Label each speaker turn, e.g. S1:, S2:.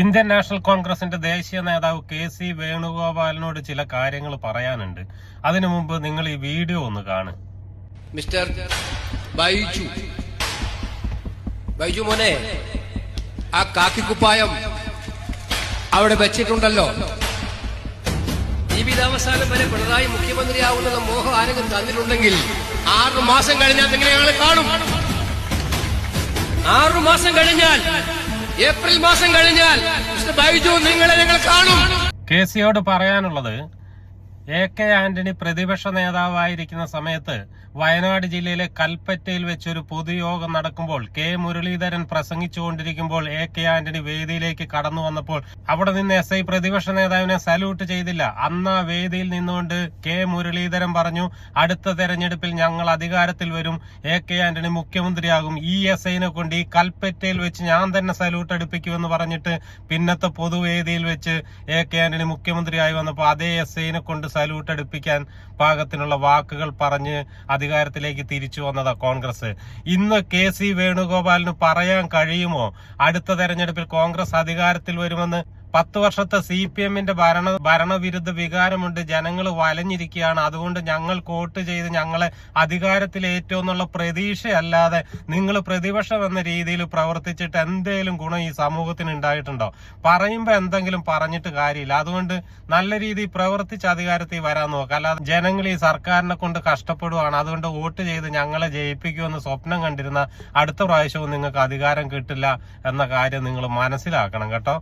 S1: Indian national കോൺഗ്രസിന്റെ ദേശീയ നേതാവ് കെ.സി. വേണുഗോപാലിനോട് ചില കാര്യങ്ങൾ പറയാനുണ്ട്. അതിനു മുമ്പ് നിങ്ങൾ ഈ വീഡിയോ ഒന്ന് കാണും.
S2: മിസ്റ്റർ ബൈജു മോനെ, ആ കാക്കിക്കുപ്പായം അവിടെ വെച്ചിട്ടുണ്ടല്ലോ. ജീവിതാവസാനം വരെ പിണറായി മുഖ്യമന്ത്രിയാവുന്ന മോഹം ആരെങ്കിലും തന്നിട്ടുണ്ടെങ്കിൽ 6 മാസം കഴിഞ്ഞാൽ നിങ്ങൾ ഞങ്ങളെ കാണും. 6 മാസം കഴിഞ്ഞാൽ, ഏപ്രിൽ മാസം കഴിഞ്ഞാൽ മിസ്റ്റർ ബൈജു നിങ്ങളെ ഞങ്ങൾ കാണും.
S1: കെ.സിയോട് പറയാനുള്ളത്, എ.കെ. ആന്റണി പ്രതിപക്ഷ നേതാവായിരിക്കുന്ന സമയത്ത് വയനാട് ജില്ലയിലെ കൽപ്പറ്റയിൽ വെച്ചൊരു പൊതുയോഗം നടക്കുമ്പോൾ കെ. മുരളീധരൻ പ്രസംഗിച്ചുകൊണ്ടിരിക്കുമ്പോൾ എ.കെ. ആന്റണി വേദിയിലേക്ക് കടന്നു വന്നപ്പോൾ അവിടെ നിന്ന് എസ്.ഐ പ്രതിപക്ഷ നേതാവിനെ സല്യൂട്ട് ചെയ്തില്ല. അന്ന് ആ വേദിയിൽ നിന്നുകൊണ്ട് കെ. മുരളീധരൻ പറഞ്ഞു, അടുത്ത തെരഞ്ഞെടുപ്പിൽ ഞങ്ങൾ അധികാരത്തിൽ വരും, എ.കെ. ആന്റണി മുഖ്യമന്ത്രിയാകും, ഈ എസ്.ഐനെ കൊണ്ട് ഈ കൽപ്പറ്റയിൽ വെച്ച് ഞാൻ തന്നെ സല്യൂട്ട് എടുപ്പിക്കുമെന്ന് പറഞ്ഞിട്ട് പിന്നത്തെ പൊതുവേദിയിൽ വെച്ച് എ.കെ. ആന്റണി മുഖ്യമന്ത്രിയായി വന്നപ്പോൾ അതേ എസ്.ഐനെ കൊണ്ട് സല്യൂട്ട് എടുപ്പിക്കാൻ പാകത്തിനുള്ള വാക്കുകൾ പറഞ്ഞ് അധികാരത്തിലേക്ക് തിരിച്ചു വന്നതാ കോൺഗ്രസ്. ഇന്ന് കെ.സി. വേണുഗോപാലിന് പറയാൻ കഴിയുമോ അടുത്ത തെരഞ്ഞെടുപ്പിൽ കോൺഗ്രസ് അധികാരത്തിൽ വരുമെന്ന്? 10 വർഷത്തെ CPM-ന്റെ ഭരണവിരുദ്ധ വികാരമുണ്ട്, ജനങ്ങൾ വലഞ്ഞിരിക്കുകയാണ്, അതുകൊണ്ട് ഞങ്ങൾ വോട്ട് ചെയ്ത് ഞങ്ങളെ അധികാരത്തിലേറ്റുമെന്നുള്ള പ്രതീക്ഷയല്ലാതെ നിങ്ങൾ പ്രതിപക്ഷം എന്ന രീതിയിൽ പ്രവർത്തിച്ചിട്ട് എന്തേലും ഗുണം ഈ സമൂഹത്തിന് ഉണ്ടായിട്ടുണ്ടോ? പറയുമ്പോ എന്തെങ്കിലും പറഞ്ഞിട്ട് കാര്യമില്ല. അതുകൊണ്ട് നല്ല രീതിയിൽ പ്രവർത്തിച്ച് അധികാരത്തിൽ വരാൻ നോക്കുക. അല്ലാതെ ജനങ്ങൾ ഈ സർക്കാരിനെ കൊണ്ട് കഷ്ടപ്പെടുവാണ്, അതുകൊണ്ട് വോട്ട് ചെയ്ത് ഞങ്ങളെ ജയിപ്പിക്കുമെന്ന് സ്വപ്നം കണ്ടിരുന്ന അടുത്ത പ്രാവശ്യവും നിങ്ങൾക്ക് അധികാരം കിട്ടില്ല എന്ന കാര്യം നിങ്ങൾ മനസ്സിലാക്കണം കേട്ടോ.